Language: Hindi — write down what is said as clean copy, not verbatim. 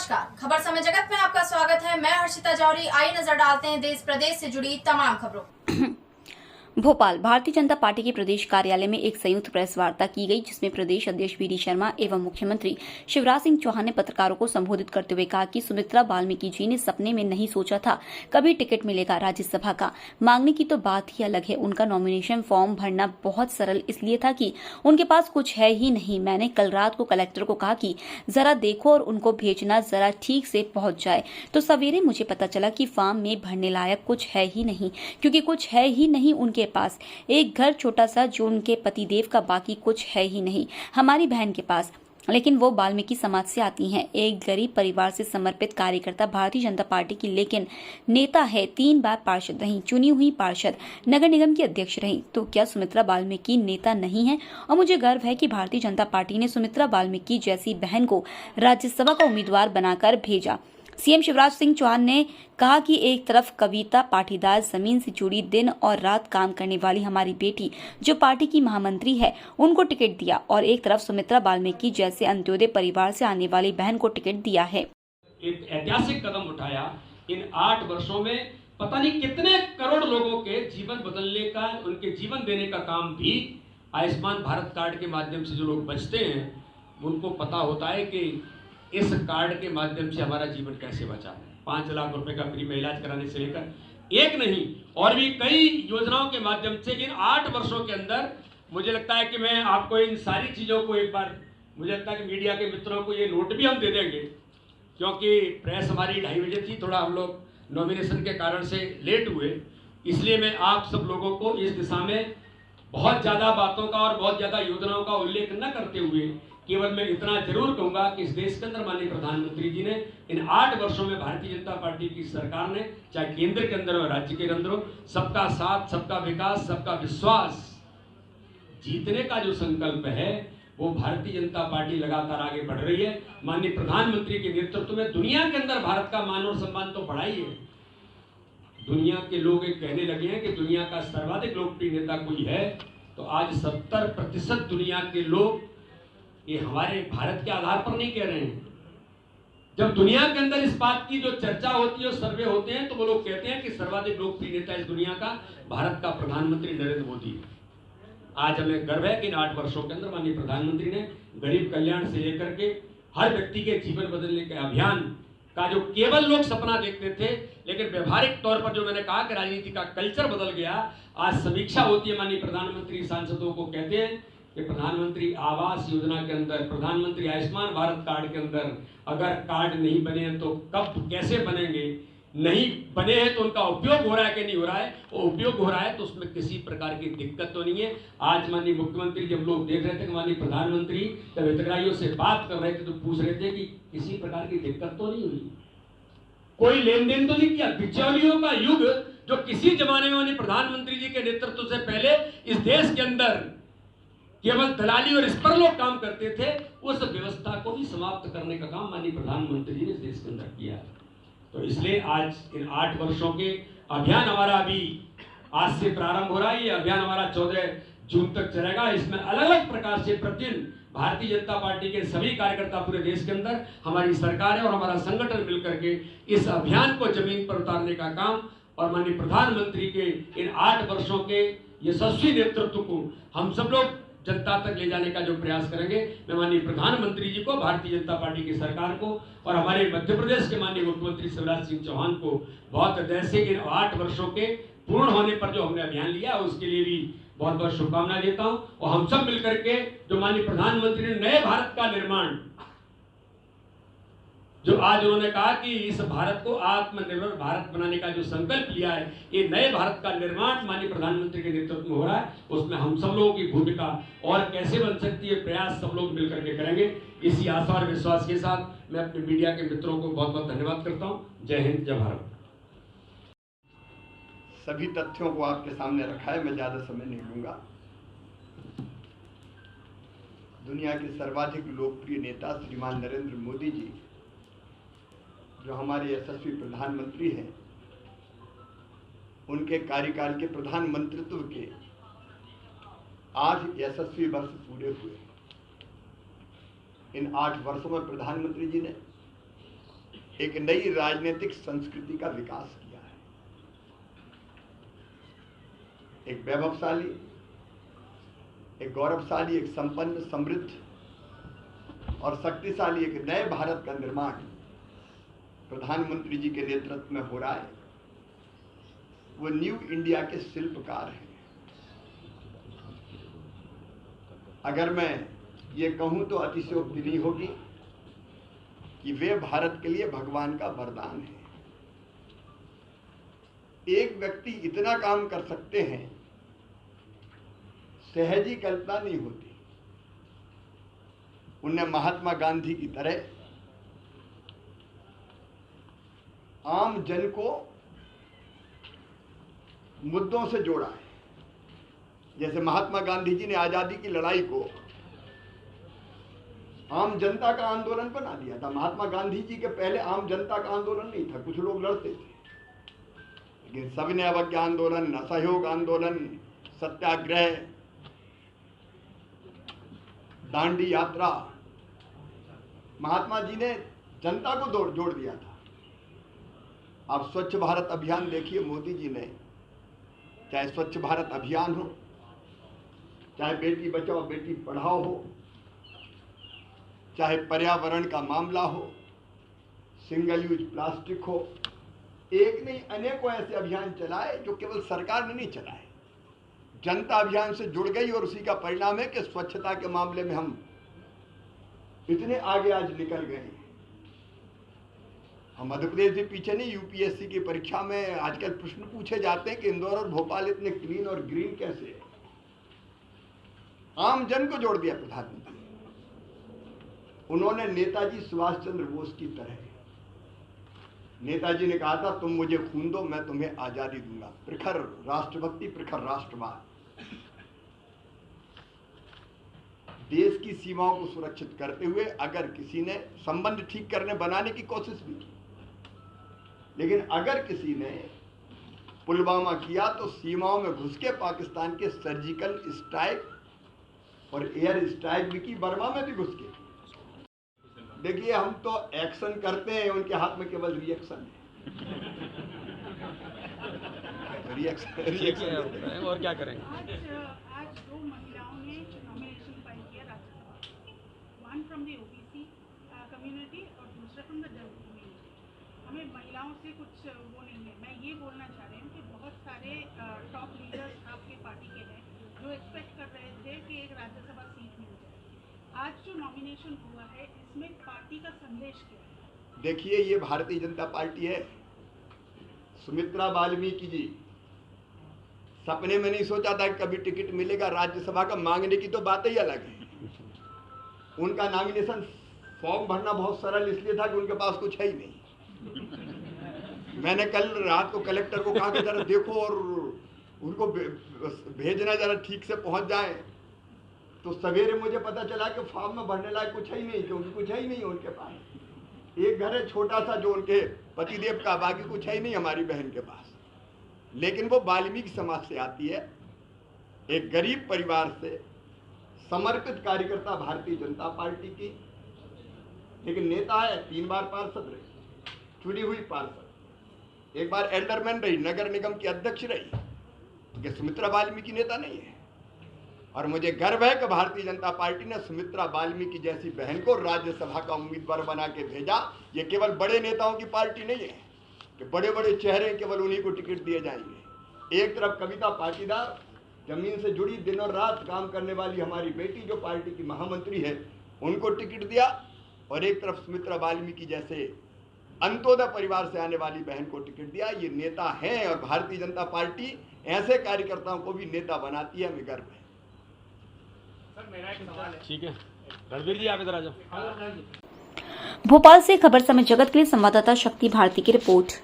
नमस्कार, खबर समय जगत में आपका स्वागत है। मैं हर्षिता जौहरी। आइए नजर डालते हैं देश प्रदेश से जुड़ी तमाम खबरों। भोपाल भारतीय जनता पार्टी के प्रदेश कार्यालय में एक संयुक्त प्रेस वार्ता की गई, जिसमें प्रदेश अध्यक्ष वी डी शर्मा एवं मुख्यमंत्री शिवराज सिंह चौहान ने पत्रकारों को संबोधित करते हुए कहा कि सुमित्रा वाल्मीकि जी ने सपने में नहीं सोचा था कभी टिकट मिलेगा राज्यसभा का। मांगने की तो बात ही अलग है, उनका नॉमिनेशन फॉर्म भरना बहुत सरल इसलिए था कि उनके पास कुछ है ही नहीं। मैंने कल रात को कलेक्टर को कहा कि जरा देखो और उनको भेजना जरा ठीक से पहुंच जाए, तो सवेरे मुझे पता चला कि फॉर्म में भरने लायक कुछ है ही नहीं, क्योंकि कुछ है ही नहीं उनके पास। एक घर छोटा सा जो उनके पतिदेव का, बाकी कुछ है ही नहीं हमारी बहन के पास, लेकिन वो वाल्मीकि समाज से आती हैं। एक गरीब परिवार से समर्पित कार्यकर्ता भारतीय जनता पार्टी की, लेकिन नेता है। 3 बार पार्षद रही, चुनी हुई पार्षद, नगर निगम की अध्यक्ष रही। तो क्या सुमित्रा वाल्मीकि नेता नहीं है? और मुझे गर्व है कि भारतीय जनता पार्टी ने सुमित्रा वाल्मीकि जैसी बहन को राज्यसभा का उम्मीदवार बनाकर भेजा। सीएम शिवराज सिंह चौहान ने कहा कि एक तरफ कविता पाटीदार, जमीन से जुड़ी दिन और रात काम करने वाली हमारी बेटी जो पार्टी की महामंत्री है, उनको टिकट दिया, और एक तरफ सुमित्रा वाल्मीकि जैसे अंत्योदय परिवार से आने वाली बहन को टिकट दिया है। एक ऐतिहासिक कदम उठाया। इन 8 वर्षों में पता नहीं कितने करोड़ लोगों के जीवन बदलने का, उनके जीवन देने का काम भी आयुष्मान भारत कार्ड के माध्यम से जो लोग बचते हैं उनको पता होता है कि इस कार्ड के माध्यम से हमारा जीवन कैसे बचा है। 5 लाख रुपए का फ्री में इलाज कराने से लेकर एक नहीं और भी कई योजनाओं के माध्यम से इन 8 वर्षों के अंदर मुझे लगता है कि मैं आपको इन सारी चीज़ों को एक बार, मुझे लगता है कि मीडिया के मित्रों को ये नोट भी हम दे देंगे, क्योंकि प्रेस हमारी 2:30 बजे थी। थोड़ा हम लोग नॉमिनेशन के कारण से लेट हुए, इसलिए मैं आप सब लोगों को इस दिशा में बहुत ज़्यादा बातों का और बहुत ज़्यादा योजनाओं का उल्लेख न करते हुए केवल मैं इतना जरूर कहूंगा कि इस देश के अंदर माननीय प्रधानमंत्री जी ने इन 8 वर्षों में भारतीय जनता पार्टी की सरकार ने, चाहे केंद्र के अंदर हो राज्य के अंदर हो, सबका साथ, सबका विकास, सबका विश्वास जीतने का जो संकल्प है वो भारतीय जनता पार्टी लगातार आगे बढ़ रही है। माननीय प्रधानमंत्री के नेतृत्व में दुनिया के अंदर भारत का मान और सम्मान तो बढ़ा ही है। दुनिया के लोग एक कहने लगे हैं कि दुनिया का सर्वाधिक लोकप्रिय नेता कोई है, तो आज 70% दुनिया के लोग ये हमारे भारत के आधार पर नहीं कह रहे हैं। जब दुनिया के अंदर इस बात की जो चर्चा होती है और सर्वे होते हैं, तो वो लोग कहते हैं कि सर्वाधिक लोकप्रिय नेता इस दुनिया का भारत का प्रधानमंत्री नरेंद्र मोदी है। आज हमें गर्व है कि इन 8 वर्षों के अंदर माननीय प्रधानमंत्री ने गरीब कल्याण से लेकर के हर व्यक्ति के जीवन बदलने के अभियान का जो केवल लोग सपना देखते थे, लेकिन व्यवहारिक तौर पर जो मैंने कहा कि राजनीति का कल्चर बदल गया। आज समीक्षा होती है, माननीय प्रधानमंत्री सांसदों को कहते हैं कि प्रधानमंत्री आवास योजना के अंदर, प्रधानमंत्री आयुष्मान भारत कार्ड के अंदर अगर कार्ड नहीं बने हैं तो कब कैसे बनेंगे, नहीं बने हैं तो उनका उपयोग हो रहा है कि नहीं हो रहा है, वो उपयोग हो रहा है तो उसमें किसी प्रकार की दिक्कत तो नहीं है। आज माननीय मुख्यमंत्री, जब लोग देख रहे थे कि माननीय प्रधानमंत्री जब हितग्राहियों से बात कर रहे थे तो पूछ रहे थे कि किसी प्रकार की दिक्कत तो नहीं हुई, कोई लेन देन तो नहीं किया। बिचौलियों का युग जो किसी जमाने में माननीय प्रधानमंत्री जी के नेतृत्व से पहले इस देश के अंदर केवल दलाली और इस पर लोग काम करते थे, उस व्यवस्था को भी समाप्त करने का काम माननीय प्रधानमंत्री जी ने इस देश के अंदर किया। तो इसलिए आज इन 8 वर्षों के अभियान हमारा अभी आज से प्रारंभ हो रहा है। ये अभियान हमारा 14 जून तक चलेगा। इसमें अलग अलग प्रकार से प्रतिदिन भारतीय जनता पार्टी के सभी कार्यकर्ता पूरे देश के अंदर, हमारी सरकार है और हमारा संगठन मिलकर के इस अभियान को जमीन पर उतारने का काम और माननीय प्रधानमंत्री के इन 8 वर्षों के यशस्वी नेतृत्व को हम सब लोग जनता तक ले जाने का जो प्रयास करेंगे। मैं माननीय प्रधानमंत्री जी को, भारतीय जनता पार्टी की सरकार को और हमारे मध्य प्रदेश के माननीय मुख्यमंत्री शिवराज सिंह चौहान को बहुत हृदय से इन 8 वर्षों के पूर्ण होने पर जो हमने अभियान लिया उसके लिए भी बहुत बहुत शुभकामनाएं देता हूं। और हम सब मिलकर के जो माननीय प्रधानमंत्री ने नए भारत का निर्माण, जो आज उन्होंने कहा कि इस भारत को आत्मनिर्भर भारत बनाने का जो संकल्प लिया है, ये नए भारत का निर्माण माननीय प्रधानमंत्री के नेतृत्व में हो रहा है। उसमें हम सब लोगों की भूमिका और कैसे बन सकती है, प्रयास सब लोग मिलकर के करेंगे। इसी आशा और विश्वास के साथ मैं अपने मीडिया के मित्रों को बहुत बहुत धन्यवाद करता हूँ। जय हिंद, जय भारत। सभी तथ्यों को आपके सामने रखा है, मैं ज्यादा समय नहीं लूंगा। दुनिया के सर्वाधिक लोकप्रिय नेता श्रीमान नरेंद्र मोदी जी, जो हमारे यशस्वी प्रधानमंत्री हैं, उनके कार्यकाल के प्रधानमंत्रित्व के आज यशस्वी वर्ष पूरे हुए। इन 8 वर्षों में प्रधानमंत्री जी ने एक नई राजनीतिक संस्कृति का विकास किया है। एक वैभवशाली, एक गौरवशाली, एक संपन्न, समृद्ध और शक्तिशाली एक नए भारत का निर्माण प्रधानमंत्री जी के नेतृत्व में हो रहा है। वो न्यू इंडिया के शिल्पकार हैं। अगर मैं ये कहूं तो अतिशयोक्ति नहीं होगी कि वे भारत के लिए भगवान का वरदान है। एक व्यक्ति इतना काम कर सकते हैं, सहज ही कल्पना नहीं होती। उनने महात्मा गांधी की तरह आम जन को मुद्दों से जोड़ा है। जैसे महात्मा गांधी जी ने आजादी की लड़ाई को आम जनता का आंदोलन बना दिया था। महात्मा गांधी जी के पहले आम जनता का आंदोलन नहीं था, कुछ लोग लड़ते थे, लेकिन सविनय अवज्ञा आंदोलन, असहयोग आंदोलन, सत्याग्रह, दांडी यात्रा, महात्मा जी ने जनता को जोड़ दिया था। आप स्वच्छ भारत अभियान देखिए, मोदी जी ने, चाहे स्वच्छ भारत अभियान हो, चाहे बेटी बचाओ बेटी पढ़ाओ हो, चाहे पर्यावरण का मामला हो, सिंगल यूज प्लास्टिक हो, एक नहीं अनेकों ऐसे अभियान चलाए जो केवल सरकार ने नहीं चलाए, जनता अभियान से जुड़ गई। और उसी का परिणाम है कि स्वच्छता के मामले में हम इतने आगे आज निकल गए हैं। हम मध्य प्रदेश भी पीछे नहीं। यूपीएससी की परीक्षा में आजकल प्रश्न पूछे जाते हैं कि इंदौर और भोपाल इतने क्लीन और ग्रीन कैसे है। आम जन को जोड़ दिया प्रधानमंत्री। उन्होंने नेताजी सुभाष चंद्र बोस की तरह, नेताजी ने कहा था तुम मुझे खून दो मैं तुम्हें आजादी दूंगा। प्रखर राष्ट्रभक्ति, प्रखर राष्ट्रवाद, देश की सीमाओं को सुरक्षित करते हुए अगर किसी ने संबंध ठीक करने बनाने की कोशिश भी की, लेकिन अगर किसी ने पुलवामा किया तो सीमाओं में घुस के पाकिस्तान के सर्जिकल स्ट्राइक और एयर स्ट्राइक भी की, बर्मा में भी घुस के। देखिए हम तो एक्शन करते हैं, उनके हाथ में केवल रिएक्शन है। रिएक्शन और क्या करेंगे? आज दो महिलाओं ने नॉमिनेशन फाइल किया Rajya Sabha, one from the OBC community और दूसरा फ्रॉम द दलित कम्युनिटी। हमें महिलाओं से कुछ वो नहीं है। मैं ये बोलना चाह रही हूँ कि बहुत सारे टॉप लीडर्स आपके पार्टी के हैं जो एक्सपेक्ट कर रहे थे कि एक राज्यसभा सीट मिल जाए। आज जो नॉमिनेशन हुआ है इसमें पार्टी का संदेश क्या है? देखिए ये भारतीय जनता पार्टी है। सुमित्रा वाल्मीकि जी सपने में नहीं सोचा था कि कभी टिकट मिलेगा राज्यसभा का। मांगने की तो बात ही अलग है। उनका नॉमिनेशन फॉर्म भरना बहुत सरल इसलिए था कि उनके पास कुछ है ही नहीं। मैंने कल रात को कलेक्टर को कहा कि जरा देखो और उनको भेजना जरा ठीक से पहुंच जाए। तो सवेरे मुझे पता चला कि फॉर्म में भरने लायक कुछ है ही नहीं, क्योंकि कुछ है ही नहीं उनके पास। एक घर है छोटा सा जो उनके पतिदेव का, बाकी कुछ है ही नहीं हमारी बहन के पास। लेकिन वो वाल्मीकि समाज से आती है, एक गरीब परिवार से, समर्पित कार्यकर्ता भारतीय जनता पार्टी की, लेकिन नेता है। 3 बार पार्षद रही, चुनी हुई पार्षद, एक बार एल्डरमैन रही, नगर निगम की अध्यक्ष रही। तो सुमित्रा वाल्मीकि नेता नहीं है। और मुझे गर्व है कि भारतीय जनता पार्टी ने सुमित्रा वाल्मीकि जैसी बहन को राज्यसभा का उम्मीदवार बना के भेजा। ये केवल बड़े नेताओं की पार्टी नहीं है कि बड़े बड़े चेहरे केवल उन्हीं को टिकट दिए जाएंगे। एक तरफ कविता पाटीदार, जमीन से जुड़ी दिन और रात काम करने वाली हमारी बेटी जो पार्टी की महामंत्री है, उनको टिकट दिया, और एक तरफ सुमित्रा वाल्मीकि जैसे अंत्योदय परिवार से आने वाली बहन को टिकट दिया। ये नेता हैं और भारतीय जनता पार्टी ऐसे कार्यकर्ताओं को भी नेता बनाती है। हमें गर्व है। ठीक है, रणवीर जी आप इधर आ जाओ। भोपाल से खबर समय जगत के लिए संवाददाता शक्ति भारती की रिपोर्ट।